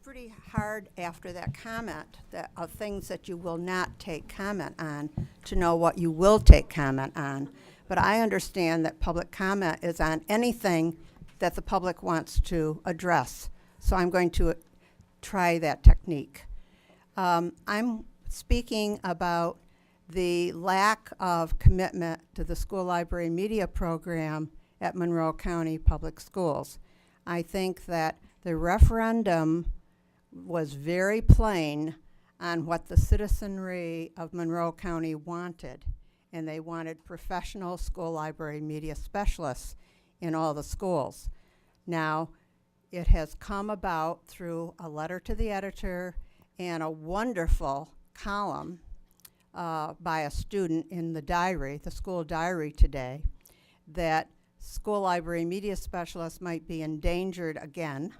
pretty hard after that comment of things that you will not take comment on to know what you will take comment on. But I understand that public comment is on anything that the public wants to address. So I'm going to try that technique. I'm speaking about the lack of commitment to the school library media program at Monroe County Public Schools. I think that the referendum was very plain on what the citizenry of Monroe County wanted, and they wanted professional school library media specialists in all the schools. Now, it has come about through a letter to the editor and a wonderful column by a student in the diary, the school diary today, that school library media specialists might be endangered again,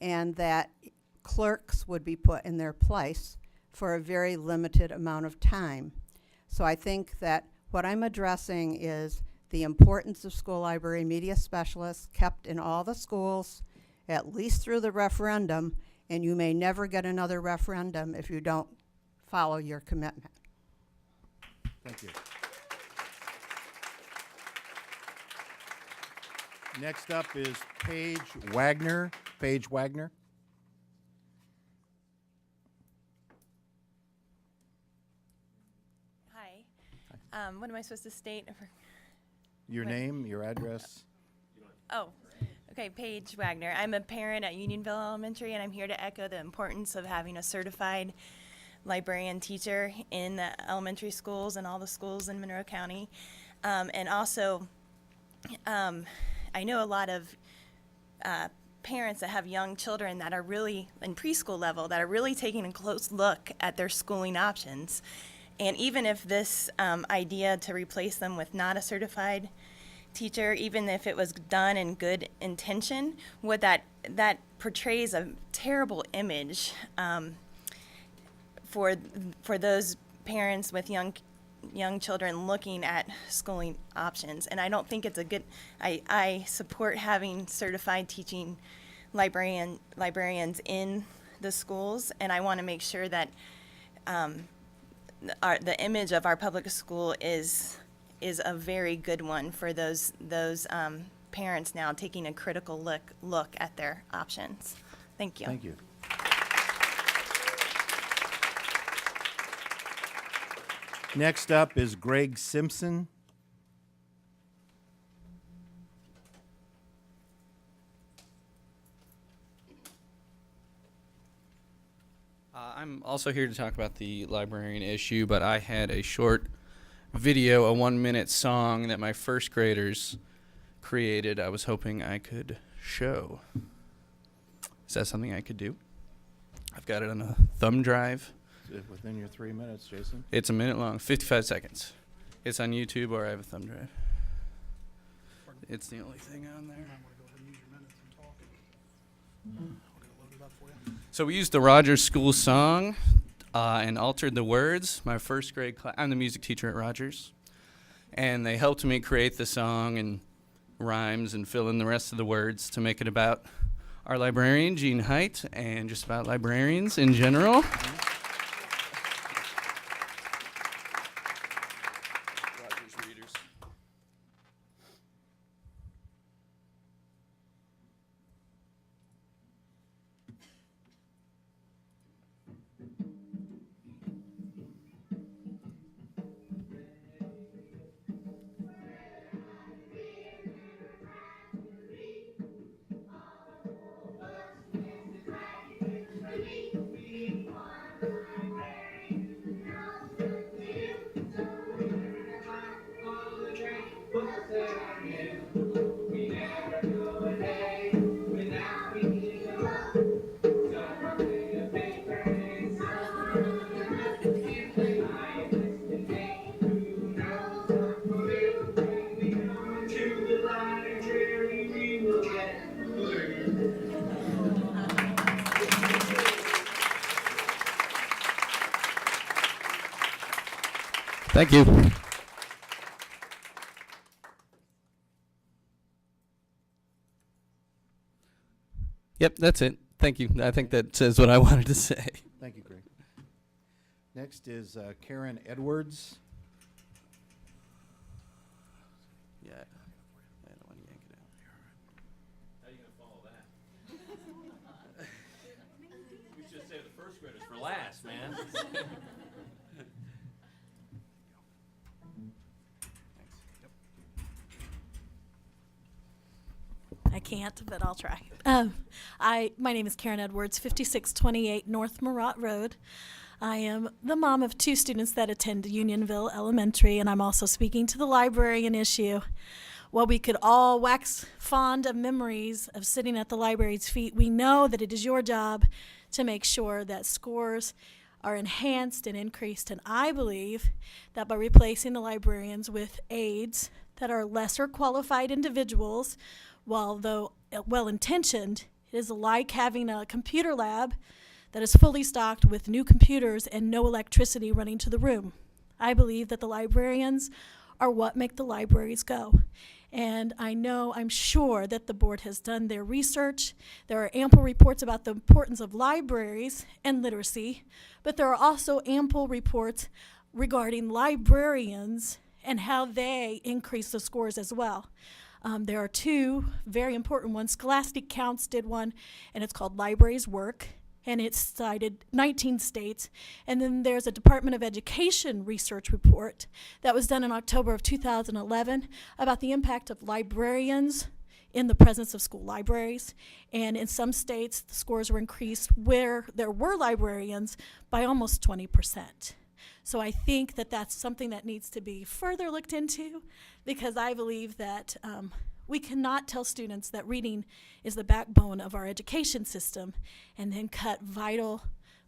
and that clerks would be put in their place for a very limited amount of time. So I think that what I'm addressing is the importance of school library media specialists kept in all the schools, at least through the referendum, and you may never get another referendum if you don't follow your commitment. Thank you. Next up is Paige Wagner. Paige Wagner. Hi. What am I supposed to state? Your name, your address. Oh, okay, Paige Wagner. I'm a parent at Unionville Elementary, and I'm here to echo the importance of having a certified librarian teacher in the elementary schools and all the schools in Monroe County. And also, I know a lot of parents that have young children that are really in preschool level that are really taking a close look at their schooling options. And even if this idea to replace them with not a certified teacher, even if it was done in good intention, what that portrays a terrible image for those parents with young children looking at schooling options. And I don't think it's a good, I support having certified teaching librarians in the schools, and I want to make sure that the image of our public school is a very good one for those parents now taking a critical look at their options. Thank you. Thank you. Next up is Greg Simpson. I'm also here to talk about the librarian issue, but I had a short video, a 1-minute song that my first graders created. I was hoping I could show. Is that something I could do? I've got it on a thumb drive. Within your 3 minutes, Jason. It's a minute long, 55 seconds. It's on YouTube, or I have a thumb drive. It's the only thing on there. So we used the Rogers School song and altered the words. My first grade class, I'm the music teacher at Rogers, and they helped me create the song and rhymes and fill in the rest of the words to make it about our librarian, Jean Height, and just about librarians in general. Thank you. Yep, that's it. Thank you. I think that says what I wanted to say. Thank you, Greg. Next is Karen Edwards. Yeah. I don't want to yank it out. How are you going to follow that? We should save the first graders for last, man. I can't, but I'll try. My name is Karen Edwards, 5628 North Murat Road. I am the mom of 2 students that attend Unionville Elementary, and I'm also speaking to the librarian issue. While we could all wax fond of memories of sitting at the library's feet, we know that it is your job to make sure that scores are enhanced and increased. And I believe that by replacing the librarians with aides that are lesser qualified individuals, while though well-intentioned, it is like having a computer lab that is fully stocked with new computers and no electricity running to the room. I believe that the librarians are what make the libraries go. And I'm sure that the board has done their research. There are ample reports about the importance of libraries and literacy, but there are also ample reports regarding librarians and how they increase the scores as well. There are 2 very important ones. Scholastic Counts did one, and it's called Libraries Work, and it cited 19 states. And then there's a Department of Education research report that was done in October of 2011 about the impact of librarians in the presence of school libraries. And in some states, the scores were increased where there were librarians by almost 20%. So I think that that's something that needs to be further looked into, because I believe that we cannot tell students that reading is the backbone of our education system and then cut vital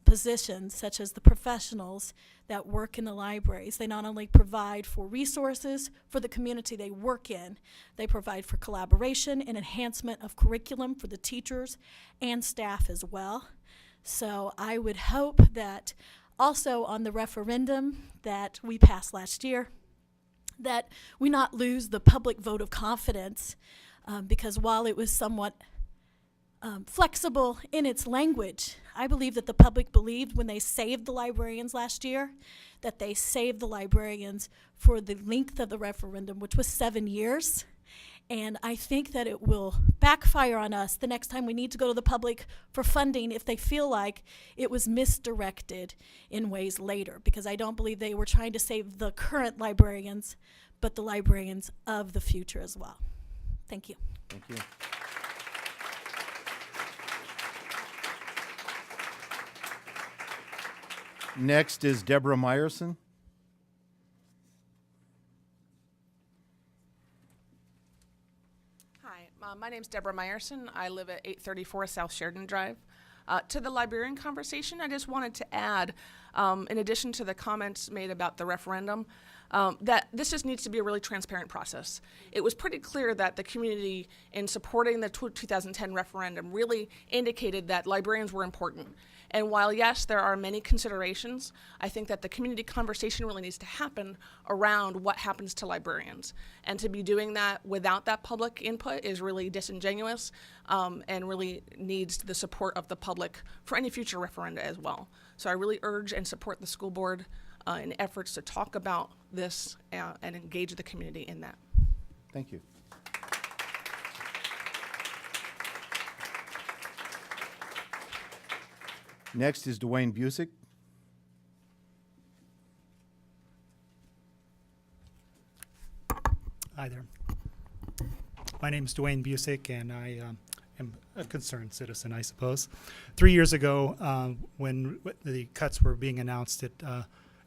positions such as the professionals that work in the libraries. They not only provide for resources for the community they work in, they provide for collaboration and enhancement of curriculum for the teachers and staff as well. So I would hope that also on the referendum that we passed last year, that we not lose the public vote of confidence, because while it was somewhat flexible in its language, I believe that the public believed when they saved the librarians last year, that they saved the librarians for the length of the referendum, which was 7 years. And I think that it will backfire on us the next time we need to go to the public for funding if they feel like it was misdirected in ways later, because I don't believe they were trying to save the current librarians, but the librarians of the future as well. Thank you. Thank you. Next is Debra Myerson. Hi, my name's Debra Myerson. I live at 834 South Sheridan Drive. To the librarian conversation, I just wanted to add, in addition to the comments made about the referendum, that this just needs to be a really transparent process. It was pretty clear that the community, in supporting the 2010 referendum, really indicated that librarians were important. And while, yes, there are many considerations, I think that the community conversation really needs to happen around what happens to librarians. And to be doing that without that public input is really disingenuous, and really needs the support of the public for any future referenda as well. So I really urge and support the school board in efforts to talk about this and engage the community in that. Thank you. Next is Dwayne Busick. Hi there. My name is Dwayne Busick, and I am a concerned citizen, I suppose. 3 years ago, when the cuts were being announced at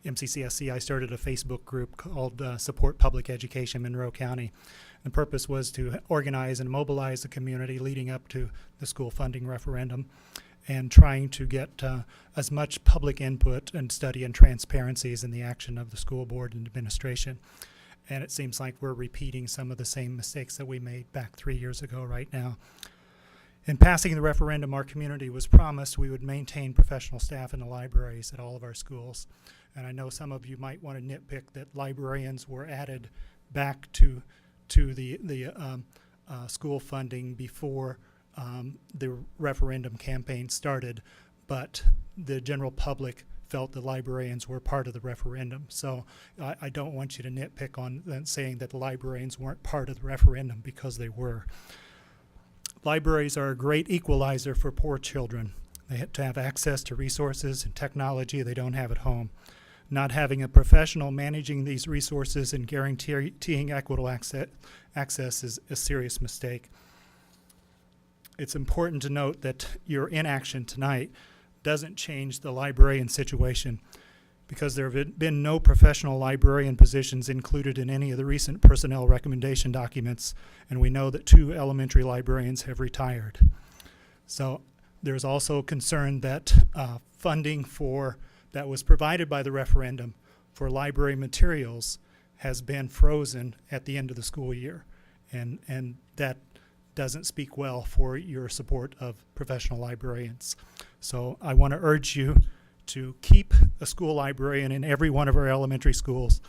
MCCSC, I started a Facebook group called Support Public Education Monroe County. The purpose was to organize and mobilize the community leading up to the school funding referendum, and trying to get as much public input and study and transparencies in the action of the school board and administration. And it seems like we're repeating some of the same mistakes that we made back 3 years ago right now. In passing the referendum, our community was promised we would maintain professional staff in the libraries at all of our schools. And I know some of you might want to nitpick that librarians were added back to the school funding before the referendum campaign started, but the general public felt the librarians were part of the referendum. So I don't want you to nitpick on saying that the librarians weren't part of the referendum, because they were. Libraries are a great equalizer for poor children. They have to have access to resources and technology they don't have at home. Not having a professional managing these resources and guaranteeing equitable access is a serious mistake. It's important to note that your inaction tonight doesn't change the librarian situation, because there have been no professional librarian positions included in any of the recent personnel recommendation documents, and we know that 2 elementary librarians have retired. So there's also concern that funding that was provided by the referendum for library materials has been frozen at the end of the school year, and that doesn't speak well for your support of professional librarians. So I want to urge you to keep a school librarian in every one of our elementary schools,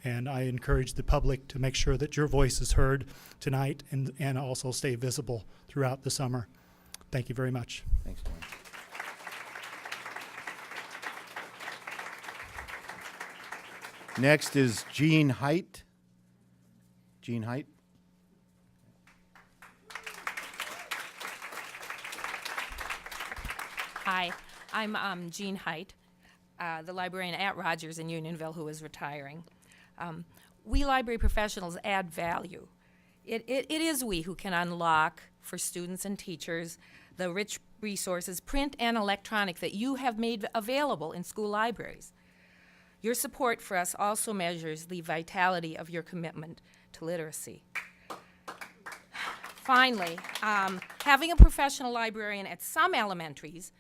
and I encourage the public to make sure that your voice is heard tonight and also stay visible throughout the summer. Thank you very much. Thanks, Dwayne. Next is Jean Height. Jean Height. Hi, I'm Jean Height, the librarian at Rogers in Unionville who is retiring. We library professionals add value. It is we who can unlock for students and teachers the rich resources, print and electronic, that you have made available in school libraries. Your support for us also measures the vitality of your commitment to literacy. Finally, having a professional librarian at some elementaries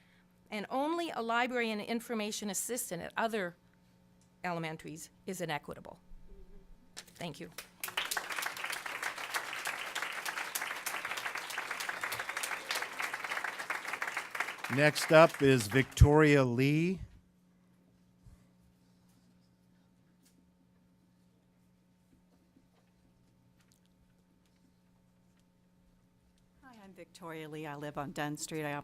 and only a library and information assistant at other elementaries is inequitable. Thank you. Next up is Victoria Lee. Hi, I'm Victoria Lee. I live on Dunn Street. I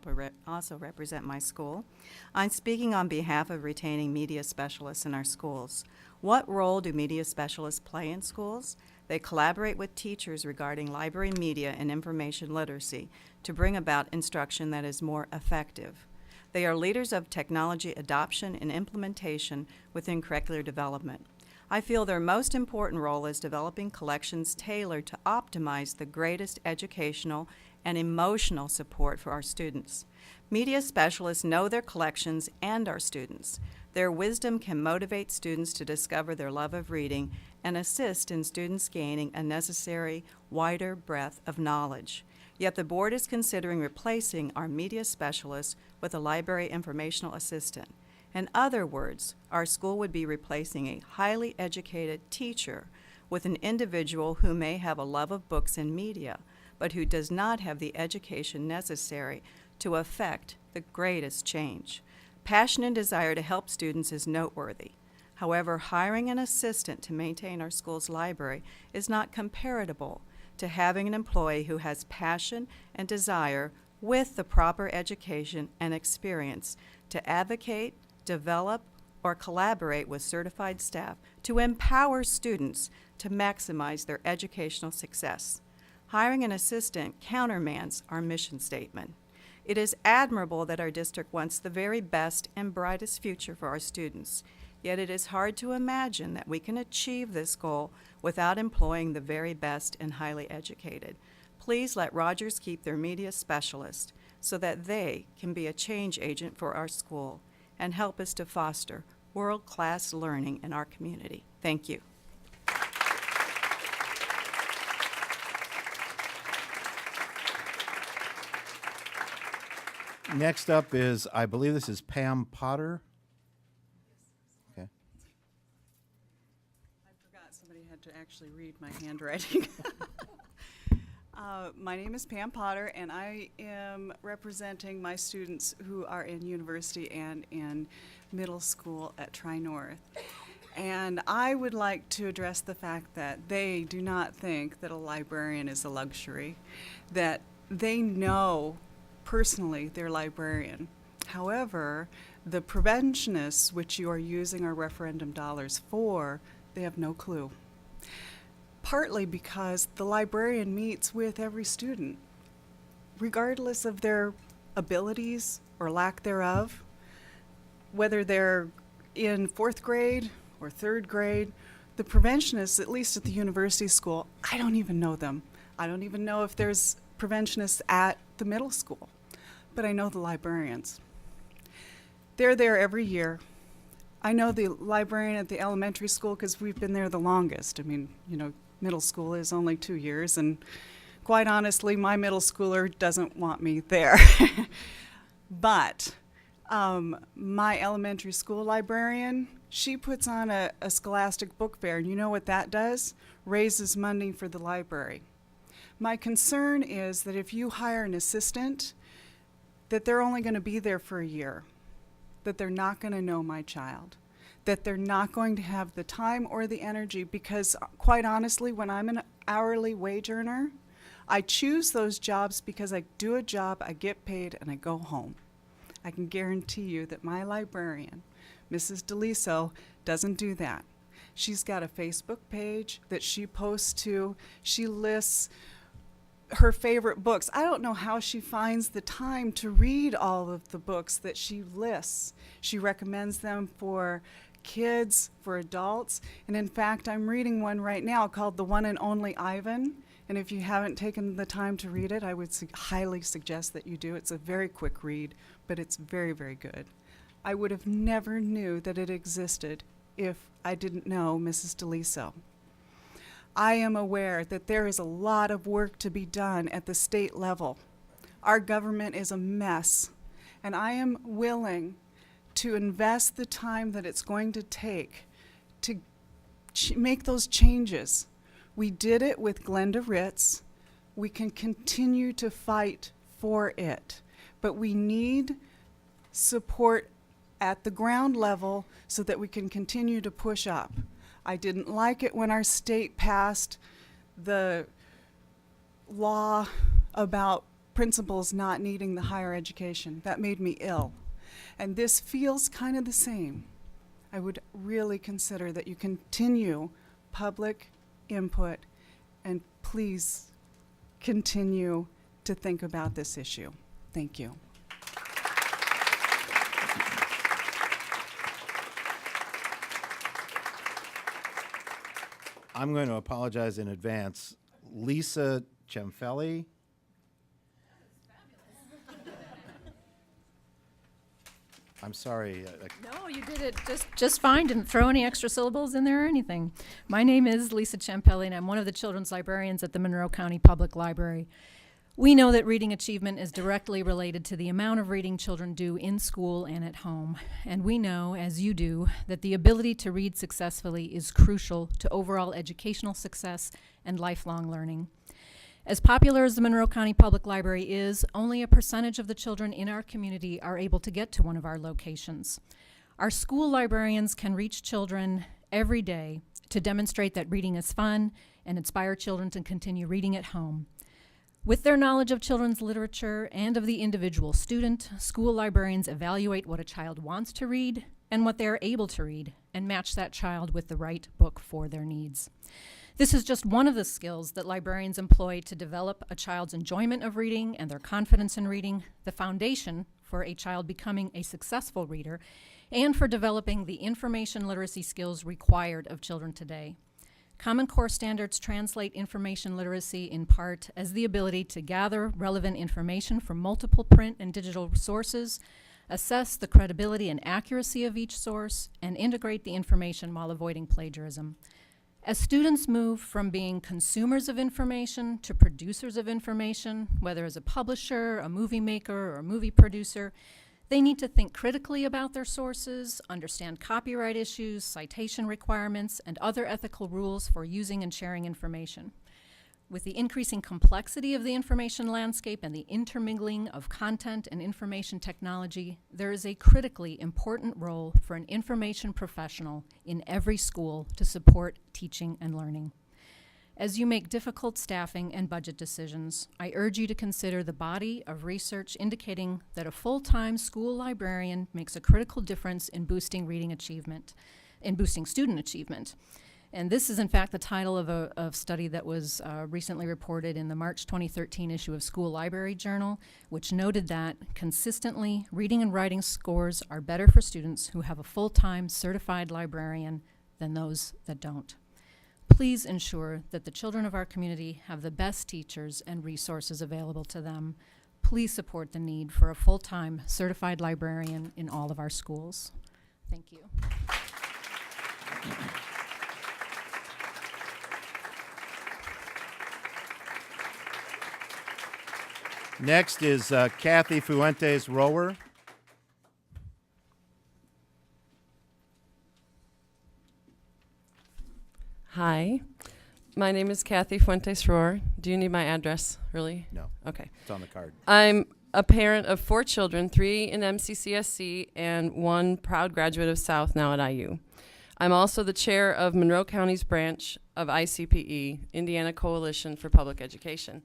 also represent my school. I'm speaking on behalf of retaining media specialists in our schools. What role do media specialists play in schools? They collaborate with teachers regarding library media and information literacy to bring about instruction that is more effective. They are leaders of technology adoption and implementation within curricular development. I feel their most important role is developing collections tailored to optimize the greatest educational and emotional support for our students. Media specialists know their collections and our students. Their wisdom can motivate students to discover their love of reading and assist in students gaining a necessary wider breadth of knowledge. Yet the board is considering replacing our media specialists with a library informational assistant. In other words, our school would be replacing a highly educated teacher with an individual who may have a love of books and media, but who does not have the education necessary to effect the greatest change. Passion and desire to help students is noteworthy. However, hiring an assistant to maintain our school's library is not comparable to having an employee who has passion and desire with the proper education and experience to advocate, develop, or collaborate with certified staff to empower students to maximize their educational success. Hiring an assistant countermands our mission statement. It is admirable that our district wants the very best and brightest future for our students, yet it is hard to imagine that we can achieve this goal without employing the very best and highly educated. Please let Rogers keep their media specialist so that they can be a change agent for our school and help us to foster world-class learning in our community. Thank you. Next up is, I believe this is Pam Potter. Okay. I forgot somebody had to actually read my handwriting. My name is Pam Potter, and I am representing my students who are in university and in middle school at Tri-North. And I would like to address the fact that they do not think that a librarian is a luxury, that they know personally their librarian. However, the preventionists, which you are using our referendum dollars for, they have no clue. Partly because the librarian meets with every student, regardless of their abilities or lack thereof, whether they're in 4th grade or 3rd grade. The preventionists, at least at the university school, I don't even know them. I don't even know if there's preventionists at the middle school, but I know the librarians. They're there every year. I know the librarian at the elementary school because we've been there the longest. I mean, you know, middle school is only 2 years, and quite honestly, my middle schooler doesn't want me there. But my elementary school librarian, she puts on a scholastic book fair, and you know what that does? Raises money for the library. My concern is that if you hire an assistant, that they're only going to be there for a year, that they're not going to know my child, that they're not going to have the time or the energy, because quite honestly, when I'm an hourly wage earner, I choose those jobs because I do a job, I get paid, and I go home. I can guarantee you that my librarian, Mrs. DeLiso, doesn't do that. She's got a Facebook page that she posts to. She lists her favorite books. I don't know how she finds the time to read all of the books that she lists. She recommends them for kids, for adults, and in fact, I'm reading one right now called The One and Only Ivan, and if you haven't taken the time to read it, I would highly suggest that you do. It's a very quick read, but it's very, very good. I would have never knew that it existed if I didn't know Mrs. DeLiso. I am aware that there is a lot of work to be done at the state level. Our government is a mess, and I am willing to invest the time that it's going to take to make those changes. We did it with Glenda Ritz. We can continue to fight for it, but we need support at the ground level so that we can continue to push up. I didn't like it when our state passed the law about principals not needing the higher education. That made me ill. And this feels kind of the same. I would really consider that you continue public input, and please continue to think about this issue. Thank you. I'm going to apologize in advance. Lisa Champelle. I'm sorry. No, you did it just fine. Didn't throw any extra syllables in there or anything. My name is Lisa Champelle, and I'm one of the children's librarians at the Monroe County Public Library. We know that reading achievement is directly related to the amount of reading children do in school and at home. And we know, as you do, that the ability to read successfully is crucial to overall educational success and lifelong learning. As popular as the Monroe County Public Library is, only a percentage of the children in our community are able to get to one of our locations. Our school librarians can reach children every day to demonstrate that reading is fun and inspire children to continue reading at home. With their knowledge of children's literature and of the individual student, school librarians evaluate what a child wants to read and what they are able to read and match that child with the right book for their needs. This is just one of the skills that librarians employ to develop a child's enjoyment of reading and their confidence in reading, the foundation for a child becoming a successful reader, and for developing the information literacy skills required of children today. Common Core standards translate information literacy in part as the ability to gather relevant information from multiple print and digital sources, assess the credibility and accuracy of each source, and integrate the information while avoiding plagiarism. As students move from being consumers of information to producers of information, whether as a publisher, a movie maker, or a movie producer, they need to think critically about their sources, understand copyright issues, citation requirements, and other ethical rules for using and sharing information. With the increasing complexity of the information landscape and the intermingling of content and information technology, there is a critically important role for an information professional in every school to support teaching and learning. As you make difficult staffing and budget decisions, I urge you to consider the body of research indicating that a full-time school librarian makes a critical difference in boosting reading achievement, in boosting student achievement. And this is, in fact, the title of a study that was recently reported in the March 2013 issue of School Library Journal, which noted that consistently, reading and writing scores are better for students who have a full-time certified librarian than those that don't. Please ensure that the children of our community have the best teachers and resources available to them. Please support the need for a full-time certified librarian in all of our schools. Thank you. Next is Kathy Fuentes Rower. Hi, my name is Kathy Fuentes Rohr. Do you need my address, really? No, Okay. it's on the card. I'm a parent of 4 children, 3 in MCCSC and 1 proud graduate of South, now at IU. I'm also the chair of Monroe County's branch of ICPE, Indiana Coalition for Public Education.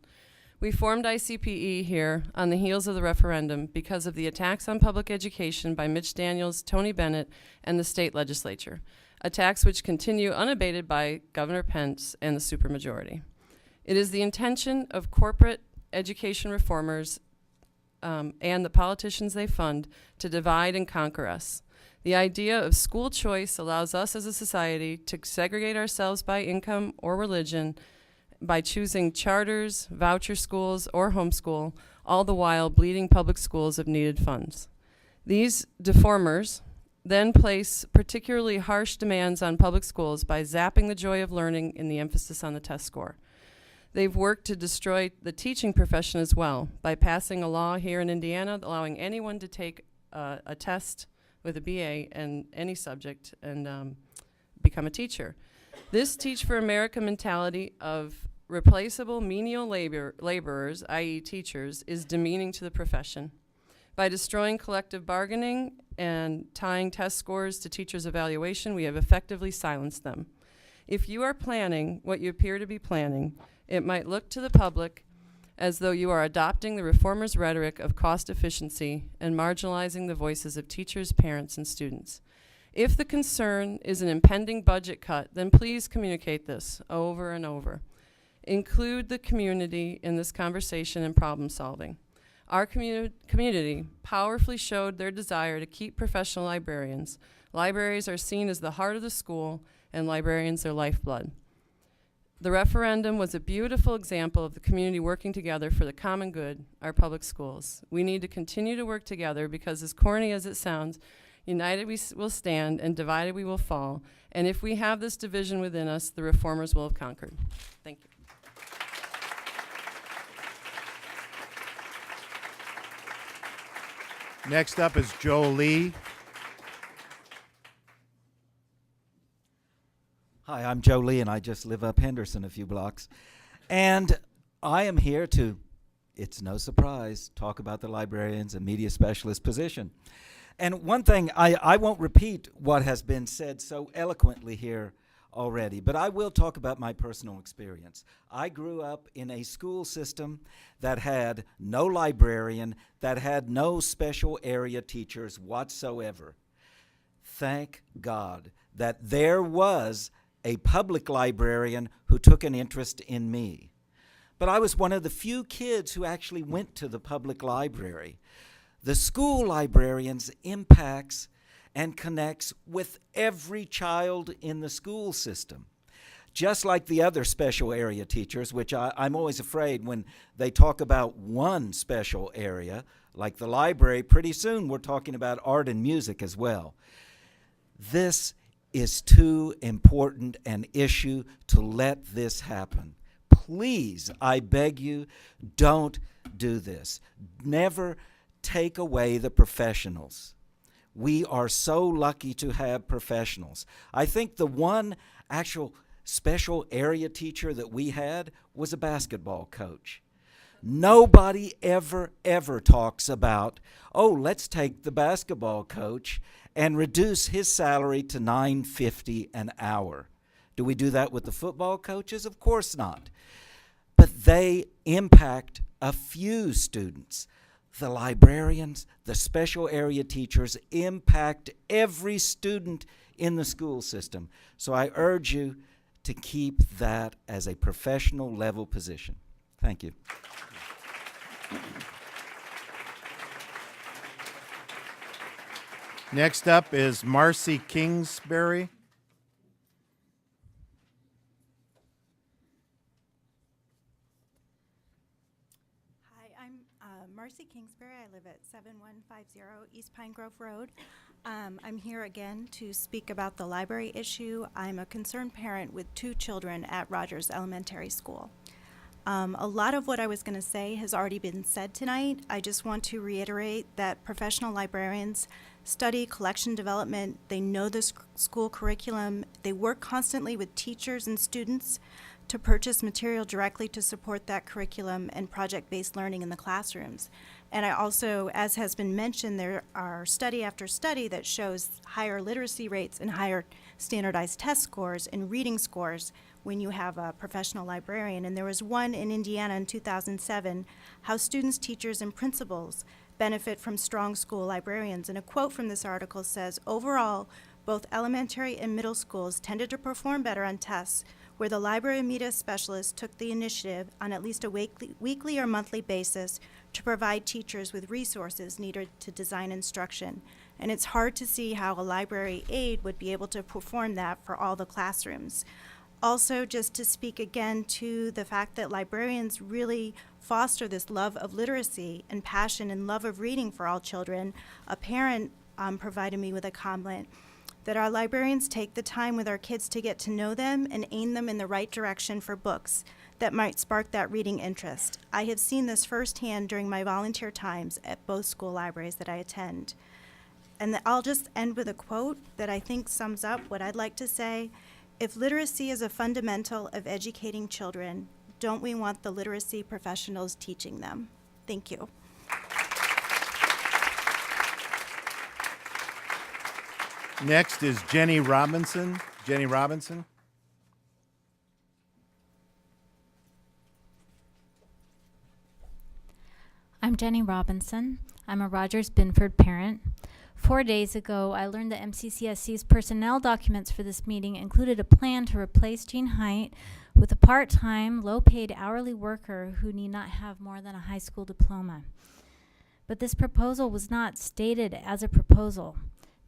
We formed ICPE here on the heels of the referendum because of the attacks on public education by Mitch Daniels, Tony Bennett, and the state legislature. Attacks which continue unabated by Governor Pence and the supermajority. It is the intention of corporate education reformers and the politicians they fund to divide and conquer us. The idea of school choice allows us as a society to segregate ourselves by income or religion by choosing charters, voucher schools, or homeschool, all the while bleeding public schools of needed funds. These deformers then place particularly harsh demands on public schools by zapping the joy of learning in the emphasis on the test score. They've worked to destroy the teaching profession as well by passing a law here in Indiana allowing anyone to take a test with a BA in any subject and become a teacher. This Teach for America mentality of replaceable menial laborers, i.e. teachers, is demeaning to the profession. By destroying collective bargaining and tying test scores to teachers' evaluation, we have effectively silenced them. If you are planning what you appear to be planning, it might look to the public as though you are adopting the reformers' rhetoric of cost efficiency and marginalizing the voices of teachers, parents, and students. If the concern is an impending budget cut, then please communicate this over and over. Include the community in this conversation and problem solving. Our community powerfully showed their desire to keep professional librarians. Libraries are seen as the heart of the school, and librarians are lifeblood. The referendum was a beautiful example of the community working together for the common good, our public schools. We need to continue to work together because, as corny as it sounds, united we will stand and divided we will fall. And if we have this division within us, the reformers will have conquered. Thank you. Next up is Jolie. Hi, I'm Jolie, and I just live up Henderson a few blocks. And I am here to, it's no surprise, talk about the librarians and media specialist position. And one thing, I won't repeat what has been said so eloquently here already, but I will talk about my personal experience. I grew up in a school system that had no librarian, that had no special area teachers whatsoever. Thank God that there was a public librarian who took an interest in me. But I was one of the few kids who actually went to the public library. The school librarians impacts and connects with every child in the school system. Just like the other special area teachers, which I'm always afraid when they talk about one special area, like the library, pretty soon we're talking about art and music as well. This is too important an issue to let this happen. Please, I beg you, don't do this. Never take away the professionals. We are so lucky to have professionals. I think the one actual special area teacher that we had was a basketball coach. Nobody ever talks about, oh, let's take the basketball coach and reduce his salary to $9.50 an hour. Do we do that with the football coaches? Of course not. But they impact a few students. The librarians, the special area teachers impact every student in the school system. So I urge you to keep that as a professional level position. Thank you. Next up is Marcie Kingsbury. Hi, I'm Marcie Kingsbury. I live at 7150 East Pine Grove Road. I'm here again to speak about the library issue. I'm a concerned parent with 2 children at Rogers Elementary School. A lot of what I was going to say has already been said tonight. I just want to reiterate that professional librarians study collection development. They know the school curriculum. They work constantly with teachers and students to purchase material directly to support that curriculum and project-based learning in the classrooms. And I also, as has been mentioned, there are study after study that shows higher literacy rates and higher standardized test scores and reading scores when you have a professional librarian. And there was one in Indiana in 2007, How Students, Teachers, and Principals Benefit from Strong School Librarians. And a quote from this article says, overall, both elementary and middle schools tended to perform better on tests where the library media specialist took the initiative on at least a weekly or monthly basis to provide teachers with resources needed to design instruction. And it's hard to see how a library aide would be able to perform that for all the classrooms. Also, just to speak again to the fact that librarians really foster this love of literacy and passion and love of reading for all children. A parent provided me with a comment that our librarians take the time with our kids to get to know them and aim them in the right direction for books that might spark that reading interest. I have seen this firsthand during my volunteer times at both school libraries that I attend. And I'll just end with a quote that I think sums up what I'd like to say. If literacy is a fundamental of educating children, don't we want the literacy professionals teaching them? Thank you. Next is Jenny Robinson. Jenny Robinson. I'm Jenny Robinson. I'm a Rogers Binford parent. 4 days ago, I learned that MCCSC's personnel documents for this meeting included a plan to replace Jean Height with a part-time, low-paid hourly worker who need not have more than a high school diploma. But this proposal was not stated as a proposal.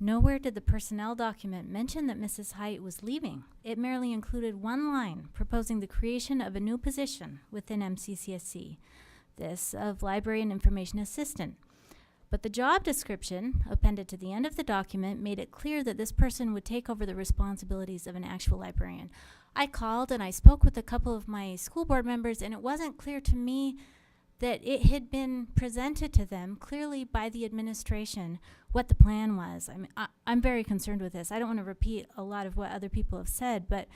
Nowhere did the personnel document mention that Mrs. Height was leaving. It merely included one line proposing the creation of a new position within MCCSC, this of Library and Information Assistant. But the job description appended to the end of the document made it clear that this person would take over the responsibilities of an actual librarian. I called and I spoke with a couple of my school board members, and it wasn't clear to me that it had been presented to them clearly by the administration what the plan was. I mean, I'm very concerned with this. I don't want to repeat a lot of what other people have said, but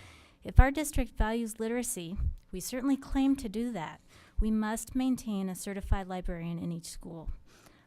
if our district values literacy, we certainly claim to do that. We must maintain a certified librarian in each school.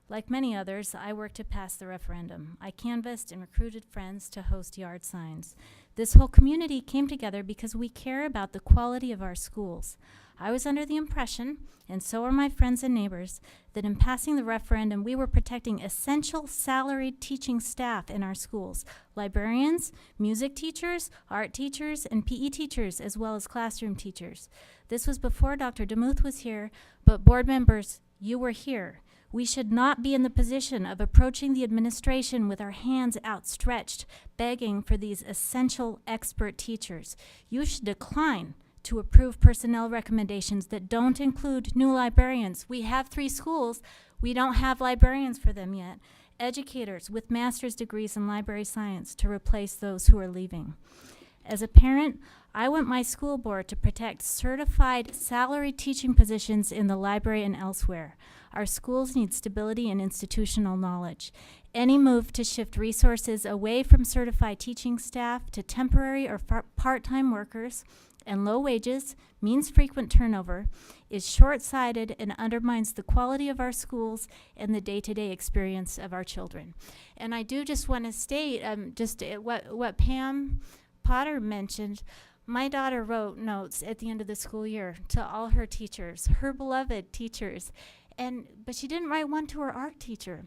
Like many others, I worked to pass the referendum. I canvassed and recruited friends to host yard signs. This whole community came together because we care about the quality of our schools. I was under the impression, and so are my friends and neighbors, that in passing the referendum, we were protecting essential salaried teaching staff in our schools, librarians, music teachers, art teachers, and PE teachers, as well as classroom teachers. This was before Dr. DeMuth was here, but board members, you were here. We should not be in the position of approaching the administration with our hands outstretched, begging for these essential expert teachers. You should decline to approve personnel recommendations that don't include new librarians. We have 3 schools. We don't have librarians for them yet. Educators with master's degrees in library science to replace those who are leaving. As a parent, I want my school board to protect certified salaried teaching positions in the library and elsewhere. Our schools need stability and institutional knowledge. Any move to shift resources away from certified teaching staff to temporary or part-time workers and low wages means frequent turnover, is short-sighted and undermines the quality of our schools and the day-to-day experience of our children. And I do just want to state what Pam Potter mentioned. My daughter wrote notes at the end of the school year to all her teachers, her beloved teachers, but she didn't write one to her art teacher.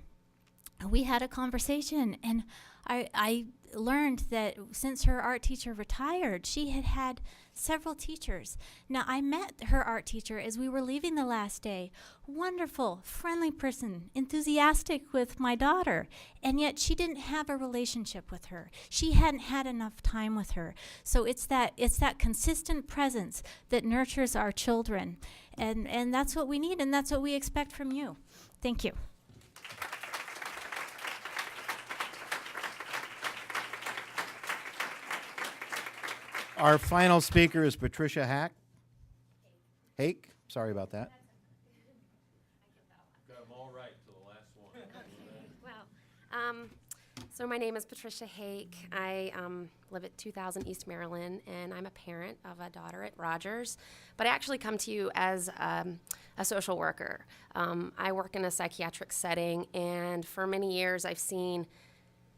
We had a conversation, and I learned that since her art teacher retired, she had had several teachers. Now, I met her art teacher as we were leaving the last day. Wonderful, friendly person, enthusiastic with my daughter, and yet she didn't have a relationship with her. She hadn't had enough time with her. So it's that consistent presence that nurtures our children, and that's what we need, and that's what we expect from you. Thank you. Our final speaker is Patricia Hae. Hake, sorry about that. Got them all right till the last one. Well, so my name is Patricia Hae. I live at 2000 East Maryland, and I'm a parent of a daughter at Rogers. But I actually come to you as a social worker. I work in a psychiatric setting, and for many years I've seen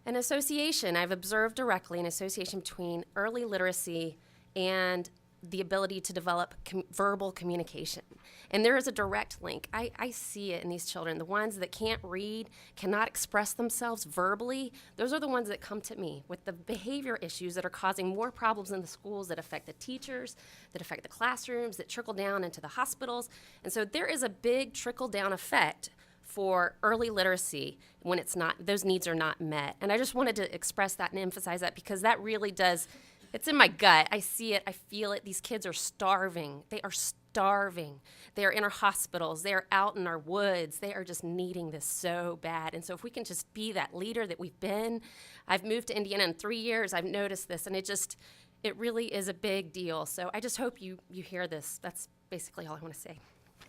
an association. I've observed directly an association between early literacy and the ability to develop verbal communication. And there is a direct link. I see it in these children. The ones that can't read, cannot express themselves verbally, those are the ones that come to me with the behavior issues that are causing more problems in the schools, that affect the teachers, that affect the classrooms, that trickle down into the hospitals. And so there is a big trickle-down effect for early literacy when those needs are not met. And I just wanted to express that and emphasize that, because that really does, it's in my gut. I see it, I feel it. These kids are starving. They are starving. They are in our hospitals. They are out in our woods. They are just needing this so bad. And so if we can just be that leader that we've been. I've moved to Indiana in 3 years. I've noticed this, and it really is a big deal. So I just hope you hear this. That's basically all I want to say.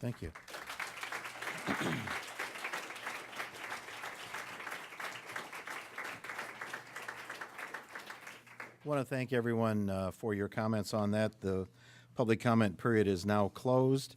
Thank you. I want to thank everyone for your comments on that. The public comment period is now closed.